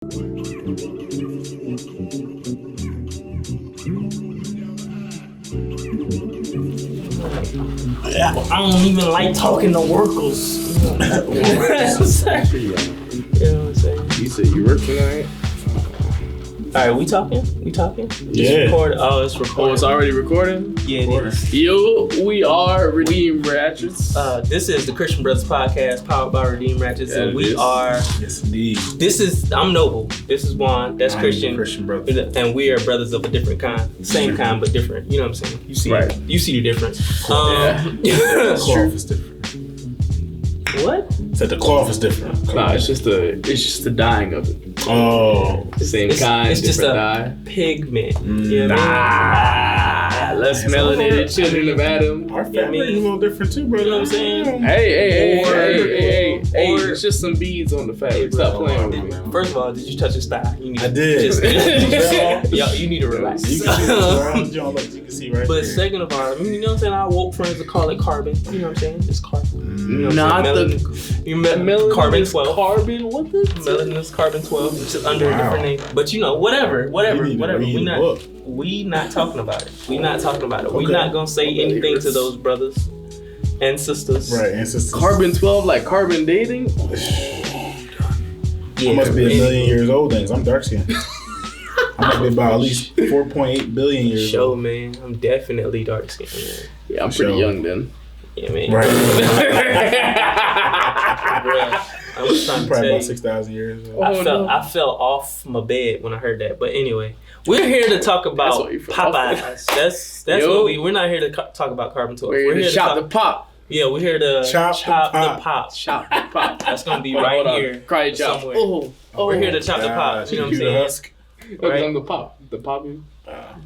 I don't even like talking to workers. You know what I'm saying? You said you work tonight? Alright, we talking? Yeah. It's recording. Oh, it's already recording? Yeah, it is. Yo, we are Redeem Ratchets. This is the Christian Brothers Podcast, powered by Redeem Ratchets, and we are... Yes, indeed. I'm Noble. This is Juan. That's Christian. Christian brother. And we are brothers of a different kind. Same kind, but different. You know what I'm saying? You see the difference. The cloth is different. What? Said the cloth is different. Nah, it's just the dyeing of it. Oh. Same kind, it's just a dye. pigment. You know what I mean? Less melanated children of Adam. Our family is a little different too, bro. You know what I'm saying? Hey, it's just some beads on the fabric. Stop playing with me. First of all, did you touch his thigh? I did. You need to relax. You can see around John, look, you can see right But there. second of all, you know what I'm saying? Our woke friends will call it carbon. You know what I'm saying? It's carbon. You know Not melanin, carbon 12. Carbon? What the? Melanin is carbon 12. It's just under a different name. But you know, whatever. We not talking about it. We not talking about it. Okay. We not gonna say anything to those brothers and sisters. Right, and sisters. Carbon 12, like carbon dating? I must be 1 million years old then, 'cause I'm dark skinned. I must be about at least 4.8 billion years old. Man. I'm definitely dark skinned, man. Yeah, I'm pretty young then. Yeah, man. Right. I was trying to Probably tell about you. 6,000 years old. I fell off my bed when I heard that. But anyway, we're here to talk about Popeyes. That's what we're not here to talk about carbon 12. We're here to chop the pop. Yeah, we're here to chop the pop. Chop the pop. That's gonna be right here. Cry chop. Somewhere. We're here to chop the pop. You know what I'm saying? Right. I'm the pop. The poppy.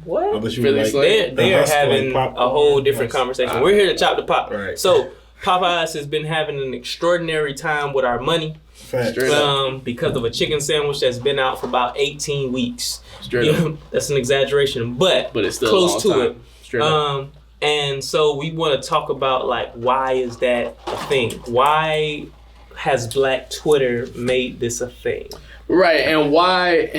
What? They are having a whole different conversation. We're here to chop the pop. Right. So Popeyes has been having an extraordinary time with our money. Because of a chicken sandwich that's been out for about 18 weeks. That's an exaggeration, but it's still close to time. it. And so we want to talk about, like, why is that a thing? Why has Black Twitter made this a thing? Right, and why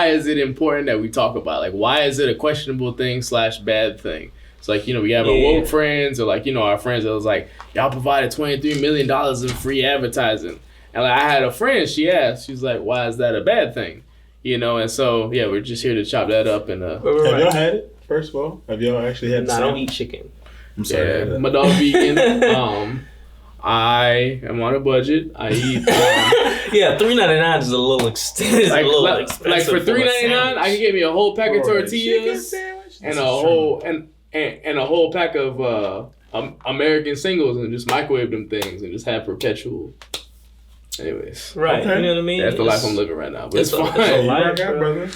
is it important that we talk about it? Like, why is it a questionable thing / bad thing? It's like, we have our woke friends, or like, our friends that was like, y'all provided $23 million in free advertising. And like, I had a friend, she asked, she's like, why is that a bad thing? And so, we're just here to chop that up. And have y'all had it, first of all? Have y'all actually had it? I don't eat chicken. I'm sorry. Yeah, my dog vegan. I am on a budget. I eat. $3.99 is a little expensive. Like for $3.99, I can get me a whole pack of tortillas and a whole and a whole pack of American singles, and just microwave them things and just have perpetual. Anyways, right? Okay. You know what I mean? That's the life I'm living right now. But it's fine. It's a life, brother.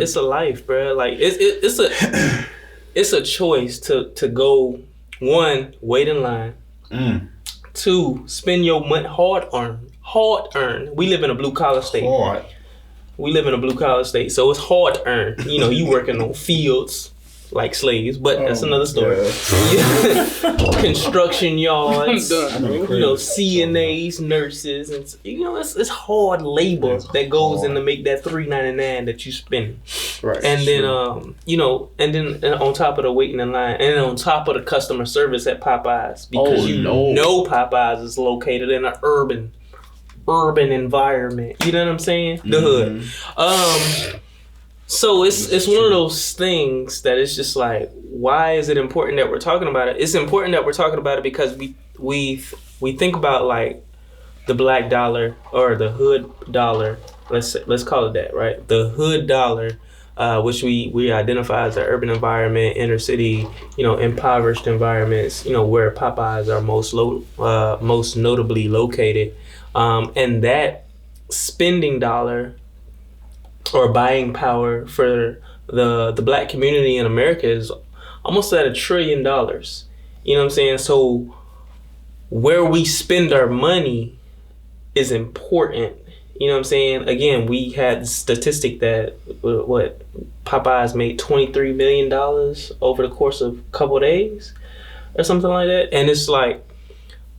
It's a life, bro. Like it's a choice to go. 1, wait in line. 2, spend your money hard earned. We live in a blue collar state. So it's hard earned. You working on fields like slaves, but that's another story. Yeah. Construction yards, CNAs, nurses, and it's hard labor that goes in to make that $3.99 that you spend. Right. And then and then on top of the waiting in line, and on top of the customer service at Popeyes, because know Popeyes is located in an urban environment. You know what I'm saying? The hood. So it's one of those things that it's just like, why is it important that we're talking about it? It's important that we're talking about it because we think about, like, the black dollar or the hood dollar. Let's call it that, right? The hood dollar, which we identify as an urban environment, inner city, impoverished environments, where Popeyes are most notably located, and that spending dollar or buying power for the black community in America is almost at $1 trillion. You know what I'm saying? So where we spend our money is important. You know what I'm saying? Again, we had the statistic that Popeyes made $23 million over the course of a couple of days or something like that. And it's like,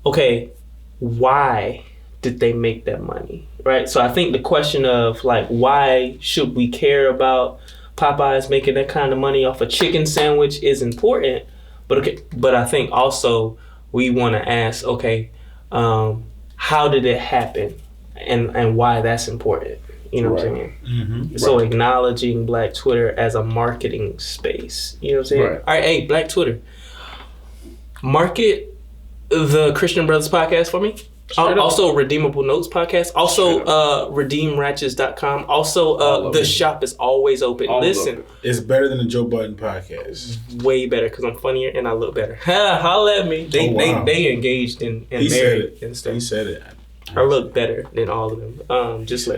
okay, why did they make that money? right? So I think the question of like, why should we care about Popeyes making that kind of money off a chicken sandwich is important, but I think also we want to ask, okay, how did it happen, and why that's important. You know what I'm saying? Mm-hmm. So acknowledging Black Twitter as a marketing space. You know what I'm saying? Right. All right, hey, Black Twitter, market the Christian Brothers podcast for me. Also, Redeemable Notes podcast. Also, redeemratchets.com. Also, the shop is always open. Listen. It's better than the Joe Budden podcast. Way better because I'm funnier and I look better. Holla at me. They engaged and married and stuff. He said it. I look better than all of them. Just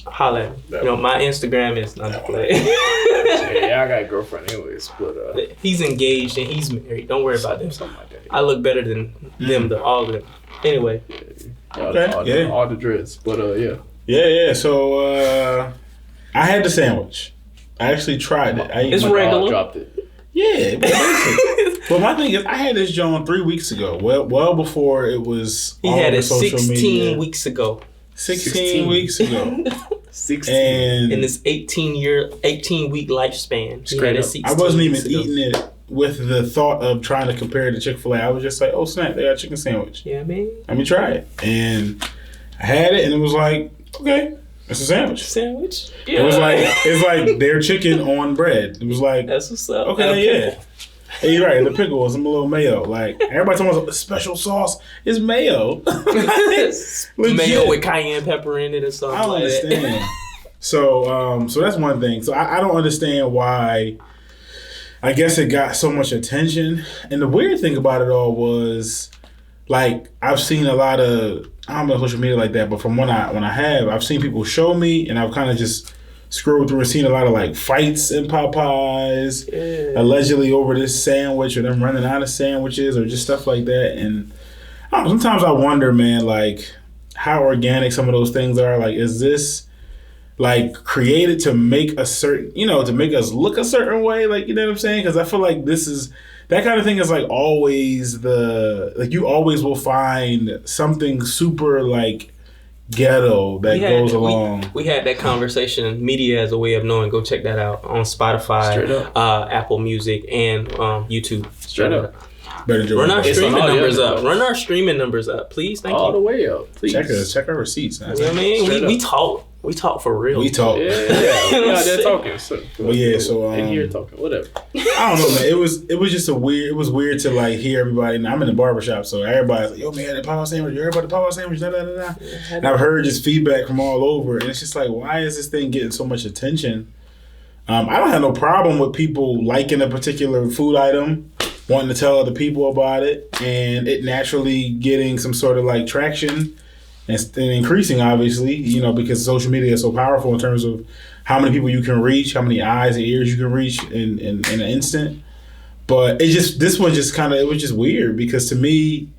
holla at me. You know, my Instagram is not to play. Yeah, I got a girlfriend anyways, but he's engaged and he's married. Don't worry about them. Something like that. I look better than them, all of them. Anyway. All the dreads. But yeah. Yeah. So I had the sandwich. I actually tried it. It's regular. Dropped it. Yeah, but my thing is, I had this John 3 weeks ago. Well before it was. He had it 16 weeks ago. 16 weeks ago. 16 and in this 18-week lifespan. I wasn't even eating it with the thought of trying to compare it to Chick-fil-A. I was just like, oh snap, they got a chicken sandwich. Yeah, man. Let me try it. And I had it and it was like, okay, it's a sandwich. Yeah. It's like their chicken on bread. It was like, that's what's up. Okay, yeah. Hey, you're right. The pickle was some little mayo. Like everybody talking about special sauce is mayo. Mayo with cayenne pepper in it or something. I don't understand. So that's one thing. So I don't understand why. I guess it got so much attention. And the weird thing about it all was, like, I've seen a lot of, I don't know social media like that, but from when I have, I've seen people show me, and I've kind of just scrolled through and seen a lot of, like, fights in Popeyes, allegedly over this sandwich, or them running out of sandwiches, or just stuff like that. And I don't know, sometimes I wonder, man, like, how organic some of those things are. Like, is this like created to make a certain, to make us look a certain way? Like, you know what I'm saying? Because I feel like that kind of thing is like always you always will find something super like ghetto that goes along. We had that conversation. Media as a way of knowing. Go check that out on Spotify, Apple Music, and YouTube. Straight up. Run our streaming numbers up. Run our streaming numbers up, please. Thank you. All the way up, please. Check our receipts. You know what I mean? We talk. We talk for real. We talk. Yeah, they're talking. So, well, yeah. So in here talking, whatever. I don't know, man. It was just it was weird to like hear everybody. And I'm in the barbershop, so everybody's like, "Yo, man, the Popeye sandwich. You heard about the Popeye sandwich?" Da da da da. And I've heard just feedback from all over, and it's just like, why is this thing getting so much attention? I don't have no problem with people liking a particular food item, wanting to tell other people about it, and it naturally getting some sort of like traction. And increasing, obviously, because social media is so powerful in terms of how many people you can reach, how many eyes and ears you can reach in an instant. But this one just it was just weird because to me,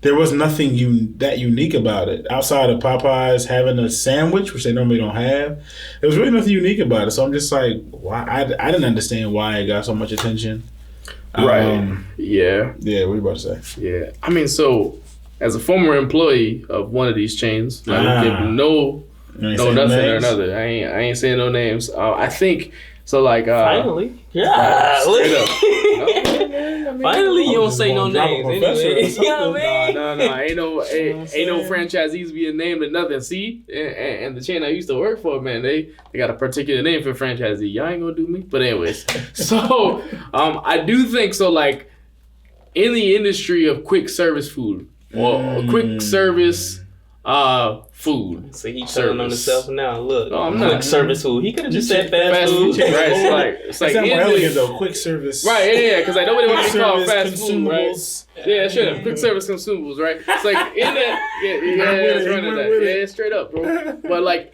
there was nothing that unique about it outside of Popeyes having a sandwich, which they normally don't have. There was really nothing unique about it. So I'm just like, why? I didn't understand why it got so much attention. Right. Yeah. Yeah. What are you about to say? Yeah. I mean, so. As a former employee of one of these chains, I don't give no nothing or another. I ain't saying no names. I think so. Like finally, yeah. Finally, you don't say no names. Anyway. You know what I mean? No. Ain't no franchisees being named or nothing. See, and the chain I used to work for, man, they got a particular name for franchisee. Y'all ain't gonna do me. But anyways, so I do think so. Like in the industry of quick service food. Well, quick service food. So he's telling on himself now. Look, no, I'm quick not. Service food. He could have just said fast food. Right? It's like more elegant though. Quick service. Right? Yeah. Because like nobody wants to call fast food, right? Yeah, straight up. Quick service consumables, right? It's like in that. Yeah, straight up, bro. But like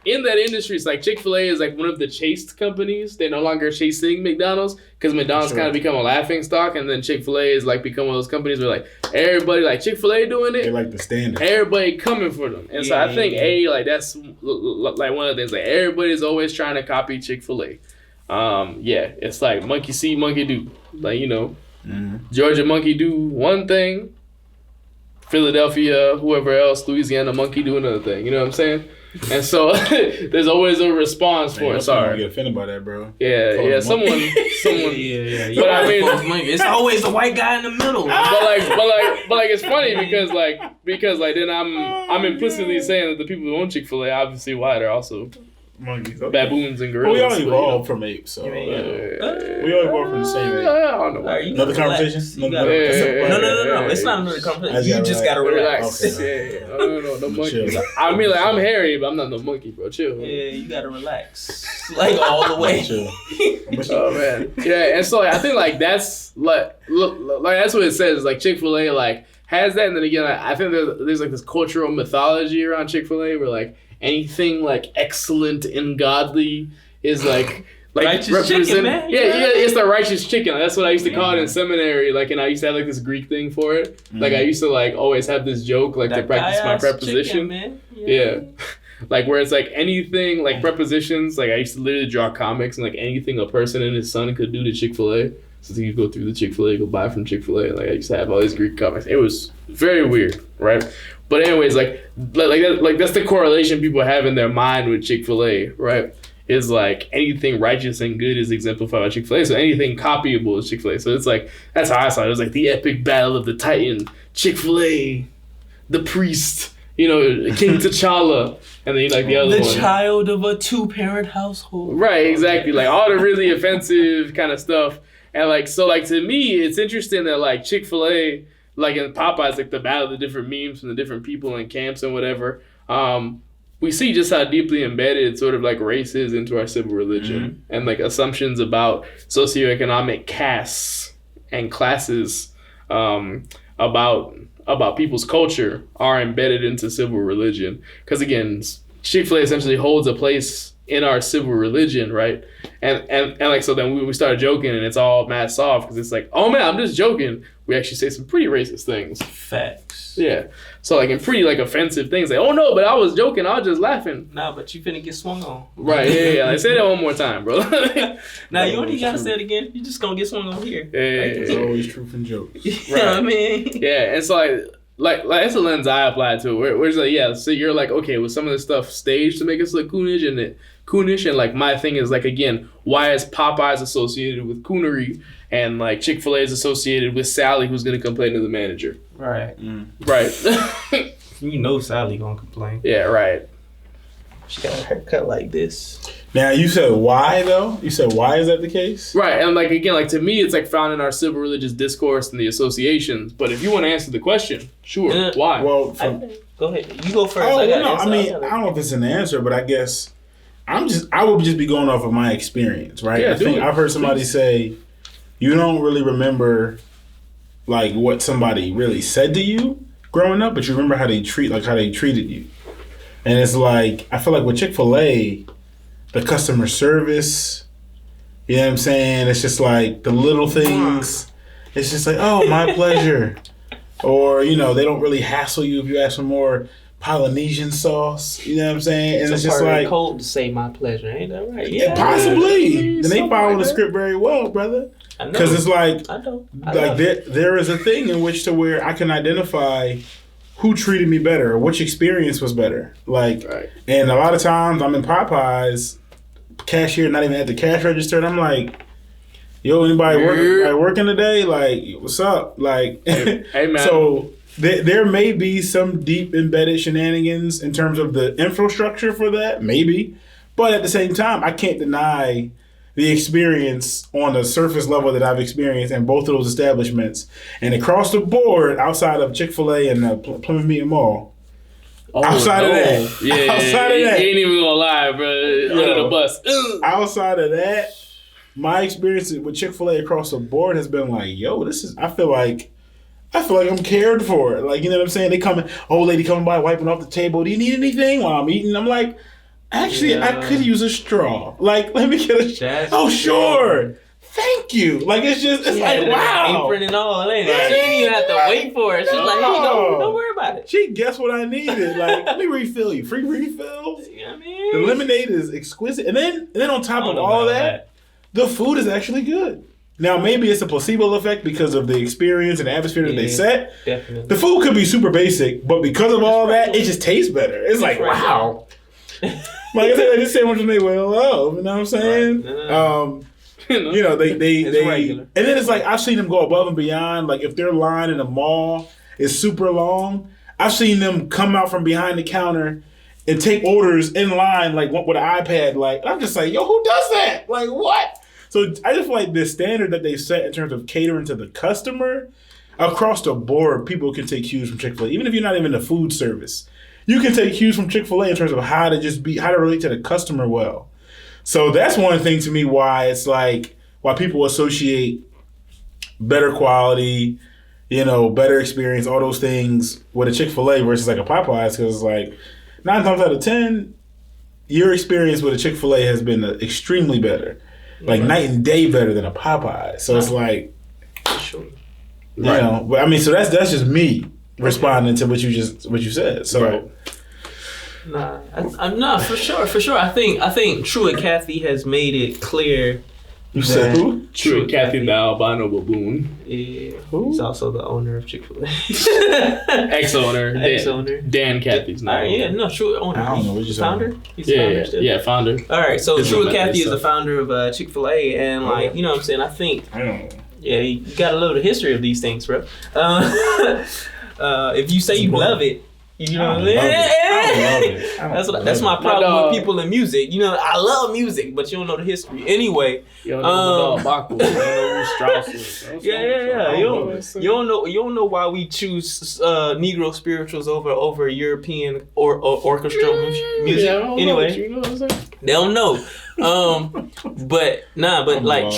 in that industry, it's like Chick-fil-A is like one of the chased companies. They're no longer chasing McDonald's because McDonald's kind of become a laughing stock, and then Chick-fil-A is like become one of those companies where like everybody like Chick-fil-A doing it. They like the standard. Everybody coming for them, and so I think like that's like one of the things like everybody's always trying to copy Chick-fil-A. It's like monkey see, monkey do. Like Georgia monkey do one thing. Philadelphia, whoever else, Louisiana monkey do another thing. You know what I'm saying? And so there's always a response for it. Sorry, I get offended by that, bro. Yeah. Someone. Yeah. But I mean, it's always a white guy in the middle. But it's funny because then I'm implicitly saying that the people who own Chick-fil-A obviously white are also monkeys, okay. baboons and gorillas. We all evolved from apes, so we all evolved from the same ape. I don't know. Another conversation? No. It's not another conversation. You just gotta relax. Okay. No monkey. I mean, like, I'm hairy, but I'm not no monkey, bro. Chill. Yeah, you gotta relax, like all the way. Oh man. Yeah, and so like, I think like that's like that's what it says. Like Chick-fil-A like has that, and then again, I think there's like this cultural mythology around Chick-fil-A where like anything like excellent and godly is like righteous chicken, man. Yeah, it's the righteous chicken. That's what I used to call it in seminary. Like, and I used to have like this Greek thing for it. Like, I used to like always have this joke like to practice my preposition. Chicken, man. Yeah. Like where it's like anything like prepositions. Like I used to literally draw comics and like anything a person and his son could do to Chick-fil-A. So you go through the Chick-fil-A, go buy from Chick-fil-A. Like I used to have all these Greek comics. It was very weird, right? But anyways, like that's the correlation people have in their mind with Chick-fil-A, right? Is like anything righteous and good is exemplified by Chick-fil-A. So anything copyable is Chick-fil-A. So it's like that's how I saw it. It was like the epic battle of the Titan, Chick-fil-A, the priest, King T'Challa, and then like the other one. The child of a 2-parent household. Right, exactly. Like all the really offensive kind of stuff. And like so like to me, it's interesting that like Chick-fil-A, like in Popeyes, like the battle of the different memes from the different people in camps and whatever, we see just how deeply embedded sort of like race is into our civil religion and like assumptions about socioeconomic castes and classes about people's culture are embedded into civil religion. Because again, Chick-fil-A essentially holds a place in our civil religion, right? And like so then we started joking and it's all mad soft because it's like, oh man, I'm just joking. We actually say some pretty racist things. Facts. Yeah. So like in pretty like offensive things, like, oh no, but I was joking, I was just laughing. Nah, but you finna get swung on. Right, yeah. Like, say that one more time, bro. Now you only gotta say it again. You just gonna get swung on here. Yeah. It's always truth and jokes. You know what I mean? Yeah, and so like that's the lens I apply to it. Where it's like, yeah, so you're like, okay, was some of this stuff staged to make us look coonish and like my thing is like, again, why is Popeyes associated with coonery and like Chick-fil-A is associated with Sally who's gonna complain to the manager? Right. Right. You know Sally gonna complain. Yeah, right. She got her haircut like this. Now you said why though? You said why is that the case? Right, and like again, like to me, it's like found in our civil religious discourse and the associations. But if you want to answer the question, sure. Why? Well, go ahead. You go first. I don't know if it's an answer, but I guess I would just be going off of my experience, right? Yeah, I've heard somebody say you don't really remember like what somebody really said to you growing up, but you remember how they treated you. And it's like, I feel like with Chick-fil-A, the customer service, you know what I'm saying? It's just like the little things. It's just like, oh, my pleasure. Or, they don't really hassle you if you ask for more Polynesian sauce. You know what I'm saying? And it's just like cold to say my pleasure, ain't that right? Yeah, possibly. Then they follow the script very well, brother. Because it's like, there is a thing in which to where I can identify who treated me better or which experience was better. And a lot of times I'm in Popeyes, cashier not even at the cash register, and I'm like, yo, anybody working today? Like, what's up? Like, hey man. So there may be some deep embedded shenanigans in terms of the infrastructure for that, maybe. But at the same time, I can't deny the experience on the surface level that I've experienced in both of those establishments. And across the board, outside of Chick-fil-A and the Plymouth Meeting Mall, outside of that, you ain't even gonna lie, bro. Under the bus. Outside of that, my experience with Chick-fil-A across the board has been like, yo, I feel like I'm cared for. Like, you know what I'm saying? They coming, old lady coming by, wiping off the table. Do you need anything while I'm eating? I'm like, actually, I could use a straw. Like, let me get a straw. Oh, sure. Thank you. Like, it's like, wow. Apron and all, ain't it? She didn't even have to wait for it. She's like, hey, don't worry about it. She guessed what I needed. Like, let me refill you. Free refills. You know what I mean? The lemonade is exquisite. And then on top of all that, the food is actually good. Now, maybe it's a placebo effect because of the experience and the atmosphere that they set. Definitely. The food could be super basic, but because of all that, it just tastes better. It's like, wow. Like I said, this sandwich was made with love. You know what I'm saying? Right. You know, they and then it's like, I've seen them go above and beyond. Like, if their line in the mall is super long, I've seen them come out from behind the counter and take orders in line, like, with an iPad. Like, I'm just like, yo, who does that? Like, what? So I just feel like the standard that they set in terms of catering to the customer, across the board, people can take cues from Chick-fil-A. Even if you're not even in the food service, you can take cues from Chick-fil-A in terms of how to relate to the customer well. So that's one thing to me why it's like, why people associate better quality, you know, better experience, all those things with a Chick-fil-A versus like a Popeyes, because it's like 9 times out of 10, your experience with a Chick-fil-A has been extremely better. Like night and day better than a Popeye. So it's like, sure. You know, but I mean, so that's just me responding to what you said. So, nah, for sure. I think Truett Cathy has made it clear. You said who? Truett Cathy, the albino baboon. Yeah, he's also the owner of Chick-fil-A. Ex-owner. Ex-owner. Dan Cathy's now. Truett owner. I don't know. He's founder. He's founder still. Yeah, founder. All right, so Truett Cathy is the founder of Chick-fil-A, and like, you know what I'm saying? I think. I don't know. Yeah, you got to know the history of these things, bro. If you say you love it, you know what I'm saying? That's my problem with people in music. You know, I love music, but you don't know the history. Anyway, you don't know Bach, you don't know who Strauss is. Yeah. You don't know why we choose Negro spirituals over European or orchestral music. Yeah, anyway, you know what I'm saying? They don't know. But like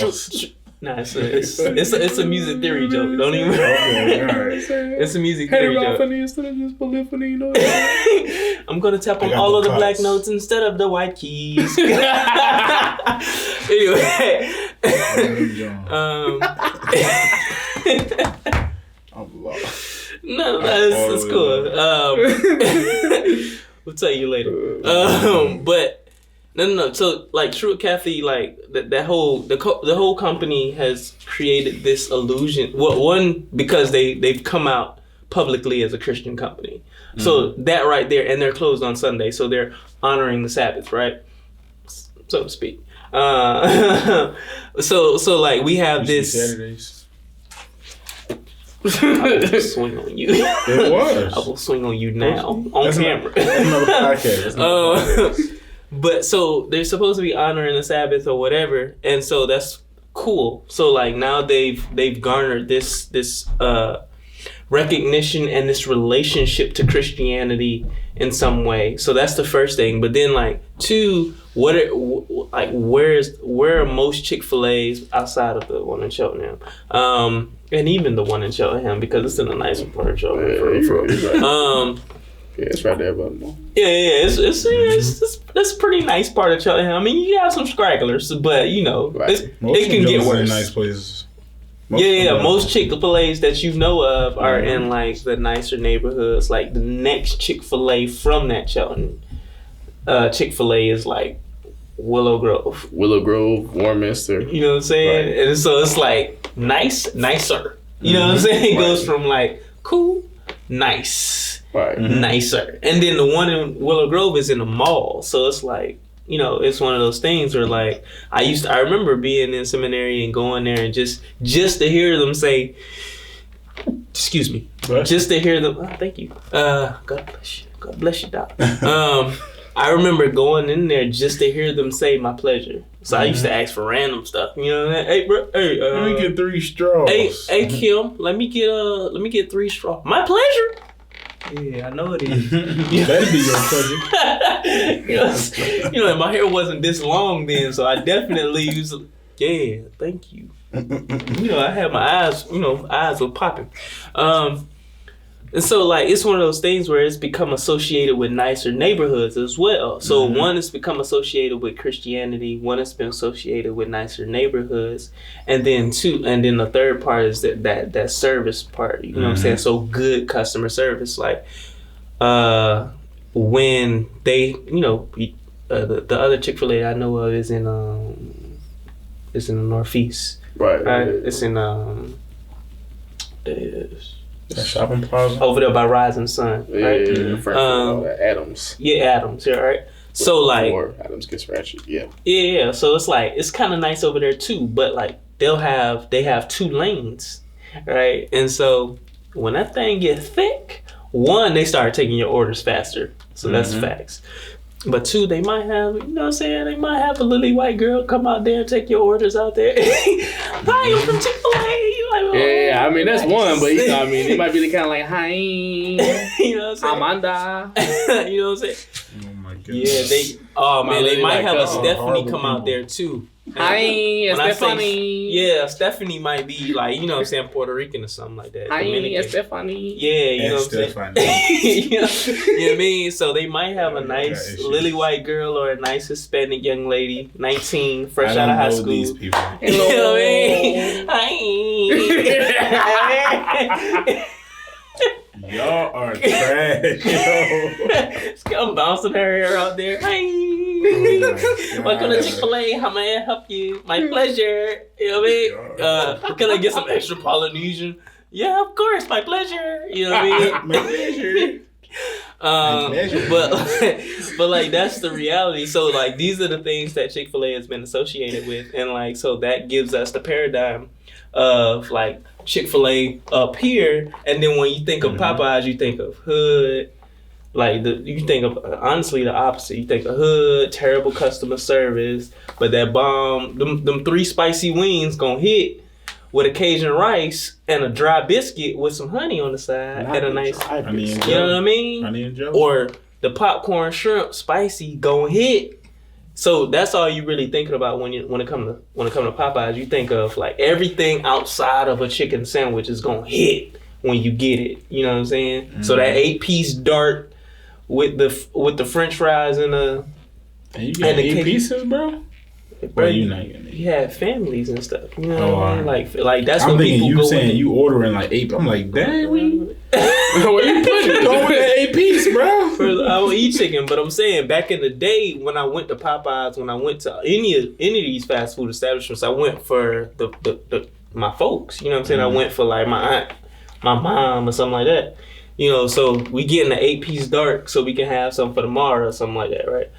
it's a music theory joke. Don't even. It's a music theory joke. Instead of just polyphony, you know. I'm gonna tap on all of the black notes instead of the white keys. Anyway. I'm lost. No, it's cool. We'll tell you later. But. No. So, like, Truett Cathy, like the whole company has created this illusion. Well, one, because they've come out publicly as a Christian company, so that right there, and they're closed on Sunday, so they're honoring the Sabbath, right, so to speak. So like we have this. Saturdays. I will swing on you. It was. I will swing on you now on camera. That's another podcast. But so they're supposed to be honoring the Sabbath or whatever, and so that's cool. So like now they've garnered this recognition and this relationship to Christianity in some way. So that's the first thing. But then like two, where are most Chick-fil-A's outside of the one in Cheltenham? And even the one in Cheltenham, because it's in a nicer part of Cheltenham. Yeah, it's right there, but more. Yeah. It's a pretty nice part of Cheltenham. I mean, you have some stragglers, but you know, it can get worse. Nice places. Most Chick-fil-A's that you know of are in like the nicer neighborhoods. Like the next Chick-fil-A from that Cheltenham Chick-fil-A is like Willow Grove, Warminster. You know what I'm saying? Right. And so it's like nicer. You know what I'm saying? It goes from like cool, nice. Right. Nicer. And then the one in Willow Grove is in the mall. So it's like, you know, it's one of those things where like I remember being in seminary and going there and just to hear them say, excuse me. What? Just to hear them, thank you. God bless you, Doc. I remember going in there just to hear them say my pleasure. So I used to ask for random stuff. You know, hey bro, let me get 3 straws. Hey Kim, let me get 3 straws. My pleasure. Yeah, I know it is. That'd be your pleasure. You know, my hair wasn't this long then, so I definitely used. Yeah, thank you. You know, I had my eyes were popping. And so, like, it's one of those things where it's become associated with nicer neighborhoods as well. So one has become associated with Christianity, one has been associated with nicer neighborhoods, and then the third part is that service part. You know what I'm saying? So good customer service, like when they, you know, the other Chick-fil-A I know of is in the Northeast. Right. It's in That shopping plaza over there by Rising Sun. Right. Adams. Yeah, Adams. Yeah, right. So like, Adams gets ratchet. Yeah. Yeah. So it's like it's kind of nice over there too, but like they have 2 lanes, right? And so when that thing gets thick, one, they start taking your orders faster. So that's facts. But 2, they might have, you know what I'm saying? They might have a lily white girl come out there and take your orders out there. Hi, I'm from Chick-fil-A. Like, yeah, I mean, that's one, but you know, I mean, it might be the kind of like, hi, you know what I'm saying? Amanda. You know what I'm saying? oh my goodness Yeah, they might have a Stephanie come out there too. Hi, Stephanie. Stephanie might be like, you know what I'm saying, Puerto Rican or something like that. Hi, Stephanie. Yeah, you know what I'm saying? you know what I mean? So they might have a nice lily white girl or a nice Hispanic young lady, 19, fresh out of high school. These people. You know what I mean? Y'all are trash, yo. I'm bouncing her hair out there. Hi. Welcome to Chick-fil-A. How may I help you? My pleasure. You know what I mean? Can I get some extra Polynesian? Yeah, of course. My pleasure. You know what I mean? My pleasure. But like that's the reality. So like these are the things that Chick-fil-A has been associated with, and like so that gives us the paradigm of like Chick-fil-A up here, and then when you think of Popeyes, you think of hood. Like you think of honestly the opposite. You think of hood, terrible customer service, but that bomb, them 3 spicy wings gonna hit with a Cajun rice and a dry biscuit with some honey on the side and a nice, honey and you know what I mean? Honey and jelly. Or the popcorn shrimp spicy gonna hit. So that's all you really thinking about when it come to Popeyes. You think of like everything outside of a chicken sandwich is gonna hit when you get it. You know what I'm saying? So that 8-piece dart with the French fries and the you got 8 pieces, bro. Bro, you not getting it. You had families and stuff. You know what I mean? Like that's I'm what thinking people you go saying with. You ordering like 8. I'm like, dang, where you putting it? going with that 8 piece, bro? I will eat chicken, but I'm saying back in the day when I went to Popeyes, when I went to any of these fast food establishments, I went for the my folks. You know what I'm saying? I went for like my aunt, my mom, or something like that. You know, so we getting the 8-piece dart so we can have something for tomorrow or something like that, right?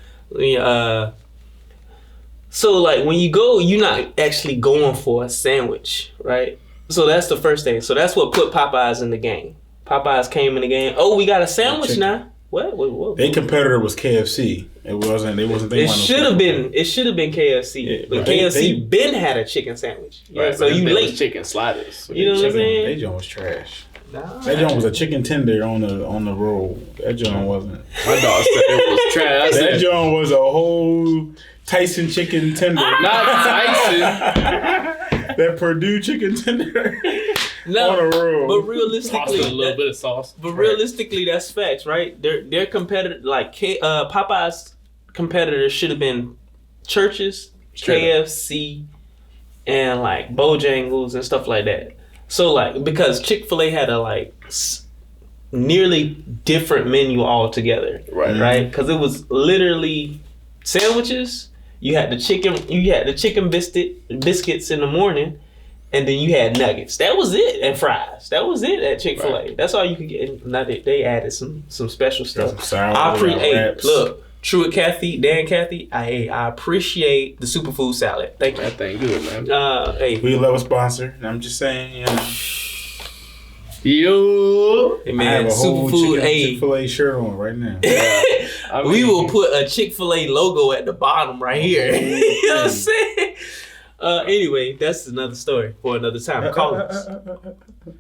So like when you go, you're not actually going for a sandwich, right? So that's the first thing. So that's what put Popeyes in the game. Popeyes came in the game. Oh, we got a sandwich now. What? Their competitor was KFC. It wasn't. It should have been. It should have been KFC. Yeah, but KFC been had a chicken sandwich. Yeah, right, so you late. Chicken sliders. You know what I'm saying? That joint was trash. Nah. That joint was a chicken tender on the roll. That joint wasn't. My dog said it was trash. That joint was a whole Tyson chicken tender. Not Tyson. That Purdue chicken tender. No, on a roll. But realistically, a little bit of sauce. But realistically, that's facts, right? Their competitor, like Popeyes competitors, should have been Church's, KFC, and like Bojangles and stuff like that. So like because Chick-fil-A had a like nearly different menu altogether, right? Because it was literally sandwiches. You had the chicken biscuits in the morning. And then you had nuggets. That was it. And fries. That was it at Chick-fil-A. Right. That's all you could get. Now they added some special stuff. Look, Truett Kathy, Dan Kathy, I appreciate the superfood salad. Thank you. That thing good, man. We love a sponsor. I'm just saying, you know. Yo. Hey, man, I have a whole superfood Chick-fil-A shirt on right now. We will put a Chick-fil-A logo at the bottom right here. You know what I'm saying? Anyway, that's another story for another time. Call us.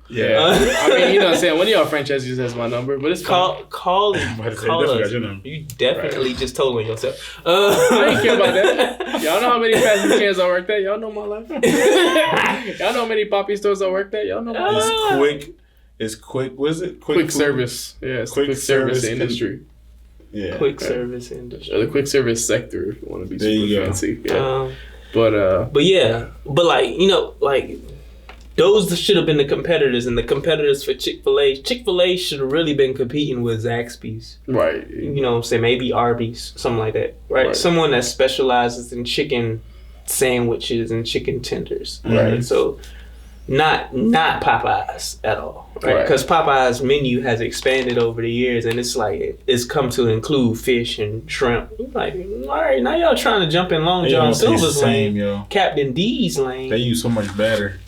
Yeah. I mean, you know what I'm saying? One of y'all franchises has my number, but it's fine. Call us. You definitely just told on yourself. I ain't care about that. Y'all know how many fast food chains I worked at? Y'all know my life. Y'all know how many poppy stores I worked at? Y'all know my life. It's quick. What is it? Quick service. Yeah, it's quick service industry. Yeah. Quick service industry. Or the quick service sector, if you want to be super fancy. Yeah. But like, you know, like those should have been the competitors, and the competitors for Chick-fil-A. Chick-fil-A should have really been competing with Zaxby's. Right. You know what I'm saying? Maybe Arby's, something like that. Right? Someone that specializes in chicken sandwiches and chicken tenders, right? So not Popeyes at all, right? Because Popeyes menu has expanded over the years, and it's like it's come to include fish and shrimp. Like, all right, now y'all trying to jump in Long John Silver's lane, yo. Captain D's lane. They use so much better.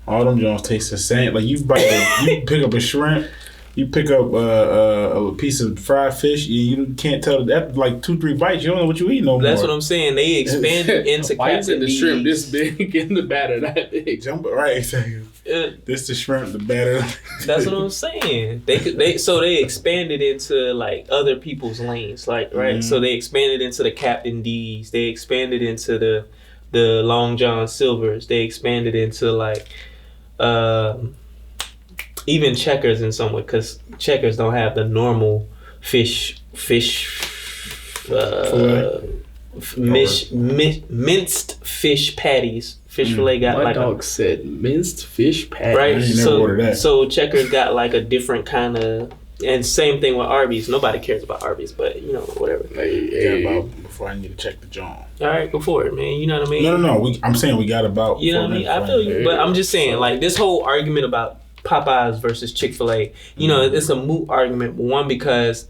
All them Jones taste the same. Like you pick up a shrimp. You pick up a piece of fried fish, you can't tell that like 2-3 bites. You don't know what you eat no more. That's what I'm saying. They expanded into Captain the D's. shrimp this big and the batter that big. Jump right, exactly. This the shrimp, the batter. That's what I'm saying. They expanded into like other people's lanes, like right. So they expanded into the Captain D's. They expanded into the Long John Silvers. They expanded into like. Even Checkers in some way, because Checkers don't have the normal minced fish patties. Fish fillet got my like dog said minced fish patties. Right, I never ordered that. So Checkers got like a different kind of, and same thing with Arby's. Nobody cares about Arby's, but whatever. Before I need to check the John. All right, go for it, man. You know what I mean? No. I'm saying we got about. You know what I mean? I feel you, but I'm just saying like this whole argument about Popeyes versus Chick-fil-A, it's a moot argument. One, because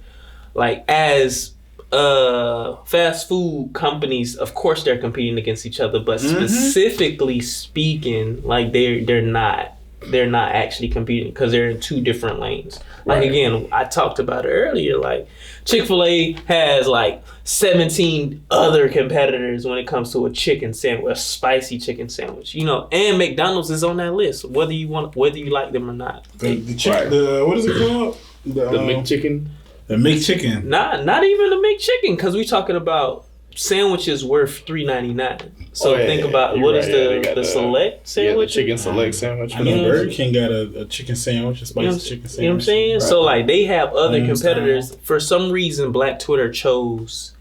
like as fast food companies, of course they're competing against each other, but specifically speaking, like they're not actually competing because they're in two different lanes. Like again, I talked about it earlier, like Chick-fil-A has like 17 other competitors when it comes to a chicken sandwich, a spicy chicken sandwich, and McDonald's is on that list, whether you like them or not. The what is it called? The McChicken. The McChicken. Not even the McChicken, because we're talking about sandwiches worth $3.99. So think about what is the select sandwich? The chicken select sandwich. I know Burger King got a chicken sandwich, a spicy chicken sandwich. You know what I'm saying? Right. So like they have other competitors. For some reason, Black Twitter chose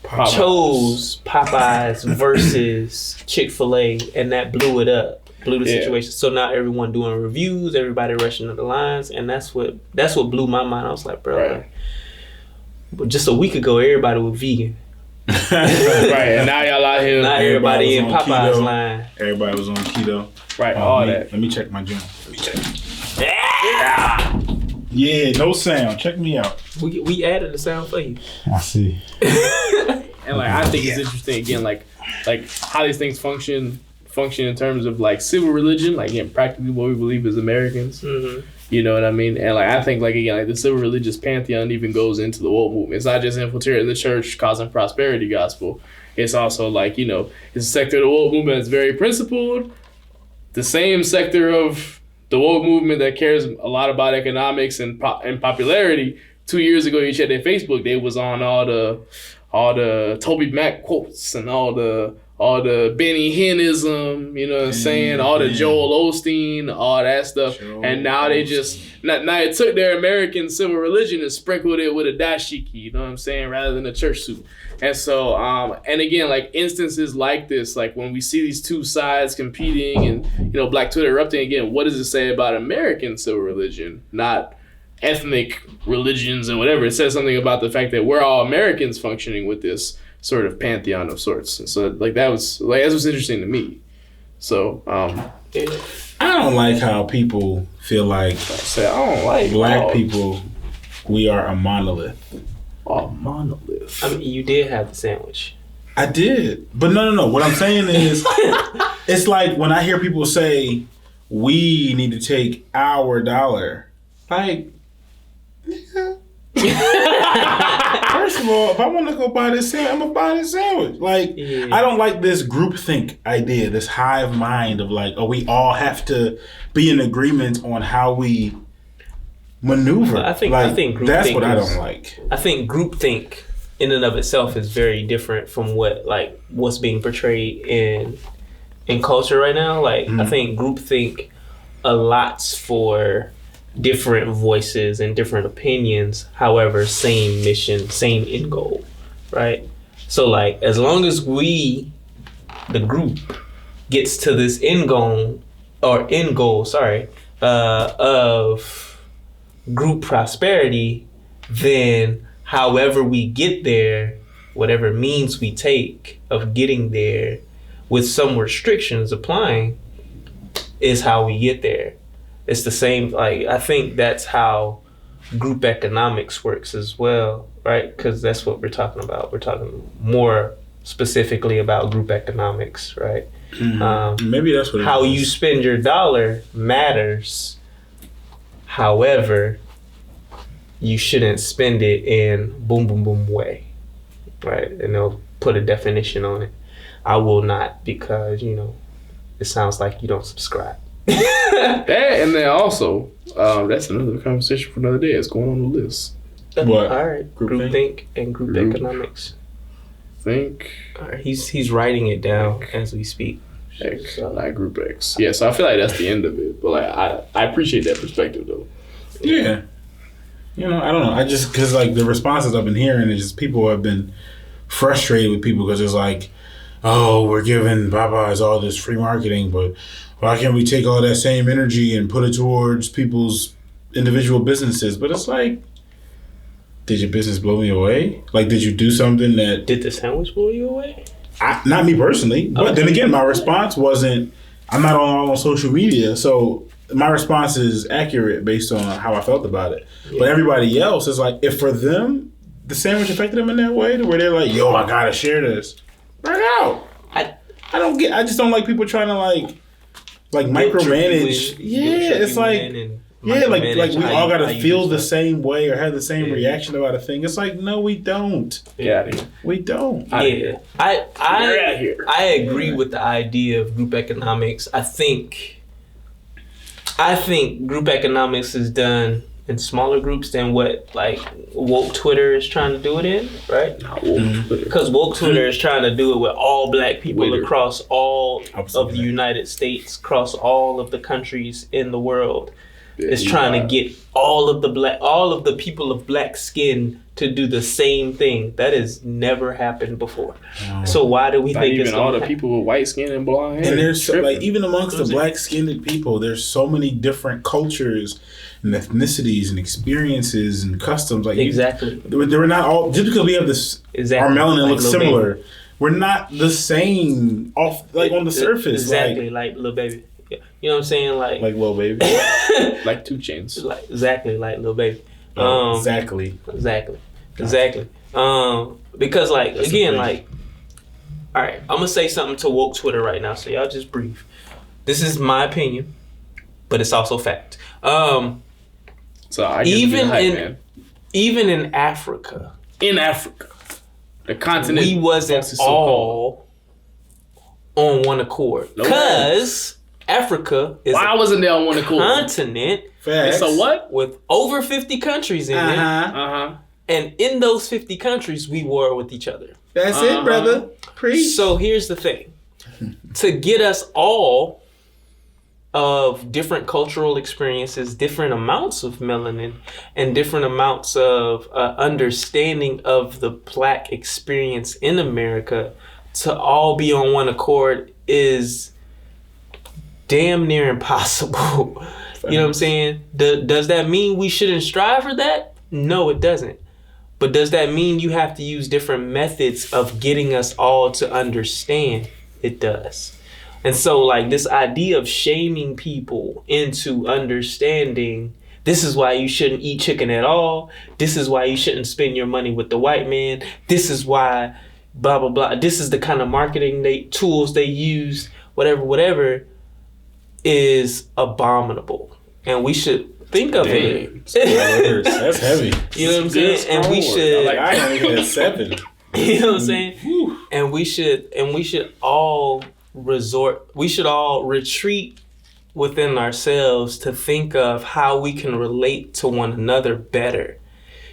Popeyes versus Chick-fil-A, and that blew it up. Blew the situation. So now everyone doing reviews, everybody rushing to the lines, and that's what blew my mind. I was like, bro, but just a week ago, everybody was vegan. Right, and now y'all out here. Now everybody in Popeye's keto. line. Everybody was on keto. Right, Let me check my joint. Yeah, no sound. Check me out. We added the sound for you. I see. And like I think it's interesting again, like how these things function in terms of like civil religion, like again, practically what we believe as Americans. Mm-hmm. You know what I mean? And like I think like again, like the civil religious pantheon even goes into the woke movement. It's not just infiltrating the church causing prosperity gospel. It's also like, it's a sector of the woke movement that's very principled. The same sector of the woke movement that cares a lot about economics and popularity. 2 years ago, you checked their Facebook, they was on all the Toby Mac quotes and all the Benny Hinnism, you know what I'm saying? All the Joel Osteen, all that stuff. And now they just, now it took their American civil religion and sprinkled it with a dashiki, you know what I'm saying? Rather than a church suit. And so, and again, like instances like this, like when we see these two sides competing and, Black Twitter erupting again, what does it say about American civil religion? Not ethnic religions and whatever. It says something about the fact that we're all Americans functioning with this sort of pantheon of sorts. And so like that was interesting to me. So I don't like how people feel like I don't like Black people, we are a monolith. A monolith. I mean, you did have the sandwich. I did. But no. What I'm saying is it's like when I hear people say we need to take our dollar, like first of all, if I want to go buy this sandwich, I'm gonna buy this sandwich. Like, I don't like this groupthink idea, this hive mind of like, we all have to be in agreement on how we maneuver. I think that's what I don't like. I think groupthink in and of itself is very different from what's being portrayed in culture right now. Like, I think groupthink allots for different voices and different opinions, however, same mission, same end goal, right? So like, as long as we, the group, gets to this end goal, of group prosperity, then however we get there, whatever means we take of getting there with some restrictions applying is how we get there. It's the same, like, I think that's how group economics works as well, right? Because that's what we're talking about. We're talking more specifically about group economics, right? Mm-hmm. Maybe that's what how you spend your dollar matters. However, you shouldn't spend it in boom, boom, boom way, right? And they'll put a definition on it. I will not, because, you know, it sounds like you don't subscribe. That, and then also, that's another conversation for another day. It's going on the list. What? All right. Groupthink and group economics. Think. All right. He's writing it down as we speak. X, not group X. Yeah, so I feel like that's the end of it. But like, I appreciate that perspective though. Yeah. You know, I don't know. I just, because like the responses I've been hearing is just people have been frustrated with people because it's like, oh, we're giving Popeyes all this free marketing, but why can't we take all that same energy and put it towards people's individual businesses? But it's like, did your business blow me away? Like, did you do something that... Did the sandwich blow you away? Not me personally. But then again, my response wasn't... I'm not on social media, so my response is accurate based on how I felt about it. Yeah. But everybody else is like, if for them, the sandwich affected them in that way, to where they're like, yo, I gotta share this. Right out. I just don't like people trying to like micromanage. Yeah, it's like... Yeah, like we all gotta feel the same way or have the same reaction about a thing. It's like, no, we don't. Yeah, we don't. Yeah, I agree with the idea of group economics. I think group economics is done in smaller groups than what like woke Twitter is trying to do it in, right? Because woke Twitter is trying to do it with all black people across all of the United States, across all of the countries in the world. Is trying to get all of the people of black skin to do the same thing. That has never happened before. No. So why do we think even all the people with white skin and blonde hair? And there's so, like, even amongst the black skinned people, there's so many different cultures and ethnicities and experiences and customs. Like exactly, we're not all just because we have this. Exactly. Our melanin like looks similar. Baby. We're not the same off like on the surface. Exactly, like Lil Baby. You know what I'm saying? Like Lil Baby. Like 2 Chainz. Like exactly like Lil Baby. Exactly. Because like that's again, like, all right, I'm gonna say something to woke Twitter right now, so y'all just breathe. This is my opinion, but it's also fact. So I even in Africa. The continent we wasn't all on one accord. Because Africa is why wasn't they on one accord? Continent. Facts. So what? With over 50 countries in it. And in those 50 countries, we war with each other. That's it, brother. Preach. So here's the thing. To get us all of different cultural experiences, different amounts of melanin, and different amounts of understanding of the black experience in America to all be on one accord is damn near impossible. You know what I'm saying? Does that mean we shouldn't strive for that? No, it doesn't. But does that mean you have to use different methods of getting us all to understand? It does. And so like this idea of shaming people into understanding, this is why you shouldn't eat chicken at all. This is why you shouldn't spend your money with the white man. This is why blah, blah, blah. This is the kind of marketing tools they use, whatever, is abominable. And we should think of it. That's heavy. You know what I'm saying? And we should. I don't even at 7. You know what I'm saying? And we should all retreat within ourselves to think of how we can relate to one another better.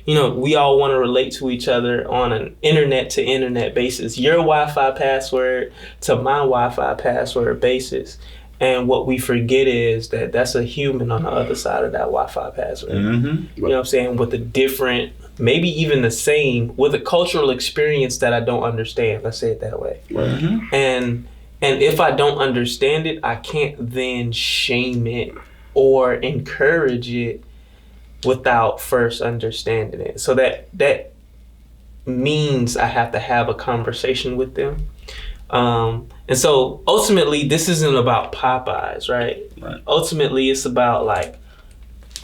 You know, we all want to relate to each other on an internet to internet basis. Your Wi-Fi password to my Wi-Fi password basis. And what we forget is that that's a human on the other side of that Wi-Fi password. You know what I'm saying? With a different, maybe even the same, with a cultural experience that I don't understand. Let's say it that way. And if I don't understand it, I can't then shame it or encourage it without first understanding it. So that means I have to have a conversation with them. And so ultimately, this isn't about Popeyes, right? Ultimately, it's about like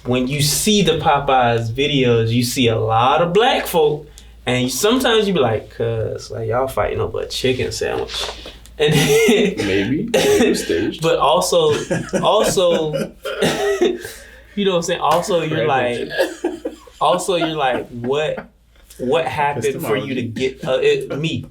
when you see the Popeyes videos, you see a lot of black folk, and sometimes you be like, "Cuz like y'all fighting over a chicken sandwich," and maybe staged. But also, you know what I'm saying? Also, you're like, what happened for you to get me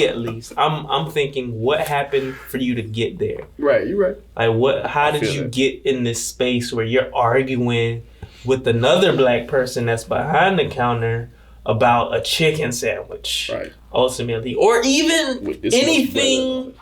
at least? I'm thinking, what happened for you to get there? Right, you're right. Like how did you get in this space where you're arguing with another black person that's behind the counter about a chicken sandwich? Right. Ultimately, or even anything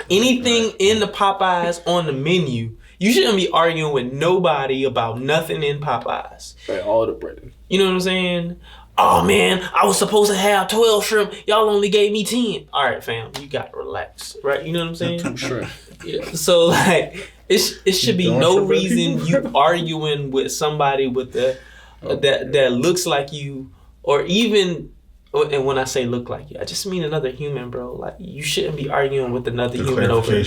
in the Popeyes on the menu. You shouldn't be arguing with nobody about nothing in Popeyes. Right, all the bread. You know what I'm saying? Oh man, I was supposed to have 12 shrimp. Y'all only gave me 10. All right, fam, you gotta relax, right? You know what I'm saying? 2 shrimp. Yeah. So like, it should be no reason you arguing with somebody with that looks like you, or even. And when I say look like you, I just mean another human, bro. Like, you shouldn't be arguing with another human over.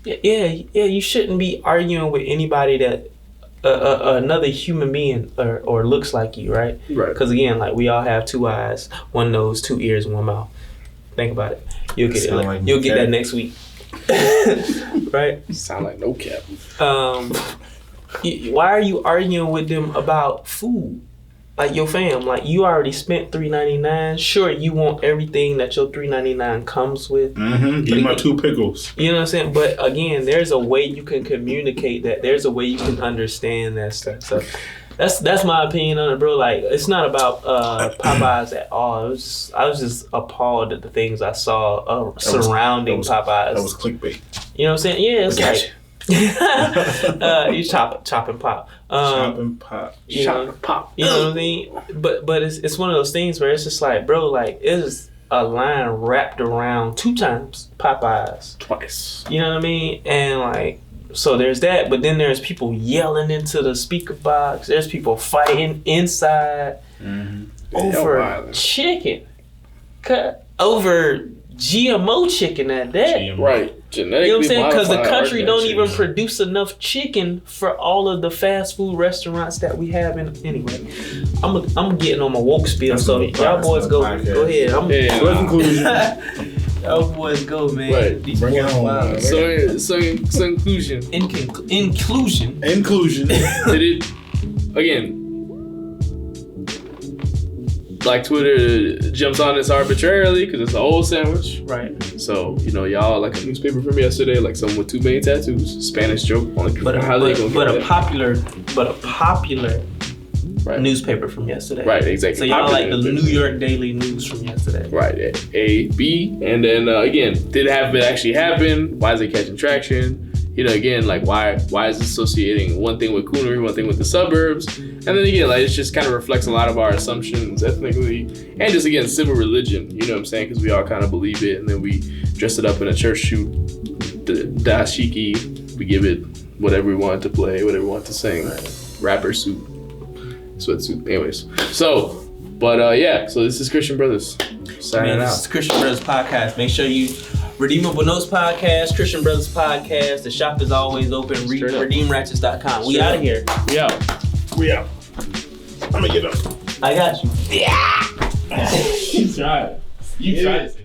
Yeah. You shouldn't be arguing with anybody that another human being or looks like you, right? Right. Because again, like, we all have 2 eyes, 1 nose, 2 ears, 1 mouth. Think about it. You'll get it. Like, you'll get that next week. Right? Sound like no cap. Why are you arguing with them about food? Like, your fam, like, you already spent $3.99. Sure, you want everything that your $3.99 comes with. Mm-hmm. Give me my 2 pickles. You know what I'm saying? But again, there's a way you can communicate that. There's a way you can understand that stuff. So that's my opinion on it, bro. Like, it's not about Popeyes at all. I was just appalled at the things I saw surrounding Popeyes. That was clickbait. You know what I'm saying? Yeah, it's like. You chop and pop. Chop and pop. You know what I mean? But it's one of those things where it's just like, bro, like, it is a line wrapped around 2 times Popeyes. Twice. You know what I mean? And like, so there's that, but then there's people yelling into the speaker box. There's people fighting inside over chicken. Over GMO chicken at that. Right. Genetically, you know what I'm saying? Because the country don't even produce enough chicken for all of the fast food restaurants that we have. Anyway, I'm getting on my woke spiel, so y'all boys go ahead. Y'all boys go, man. Right. Bring it home. So inclusion. Inclusion. Did it again? Like, Twitter jumps on this arbitrarily because it's an old sandwich. Right. So, y'all, like a newspaper from yesterday, like someone with 2 million tattoos, Spanish joke. But a popular right. Newspaper from yesterday. Right, exactly. So y'all like the New York Daily News from yesterday. Right, A, B. And then, again, did it actually happen? Why is it catching traction? Again, like, why is it associating one thing with coonery, one thing with the suburbs? And then again, like, it just kind of reflects a lot of our assumptions ethnically and just, again, civil religion, you know what I'm saying? Because we all kind of believe it, and then we dress it up in a church suit, the dashiki, we give it whatever we want to play, whatever we want to sing, rapper suit, sweatsuit, anyways. So, but yeah, so this is Christian Brothers signing out. This is Christian Brothers Podcast. Make sure you Redeemable Notes Podcast, Christian Brothers Podcast. The shop is always open. RedeemRatchets.com. We out of here. We out. I'm gonna get up. I got you. Yeah. You tried.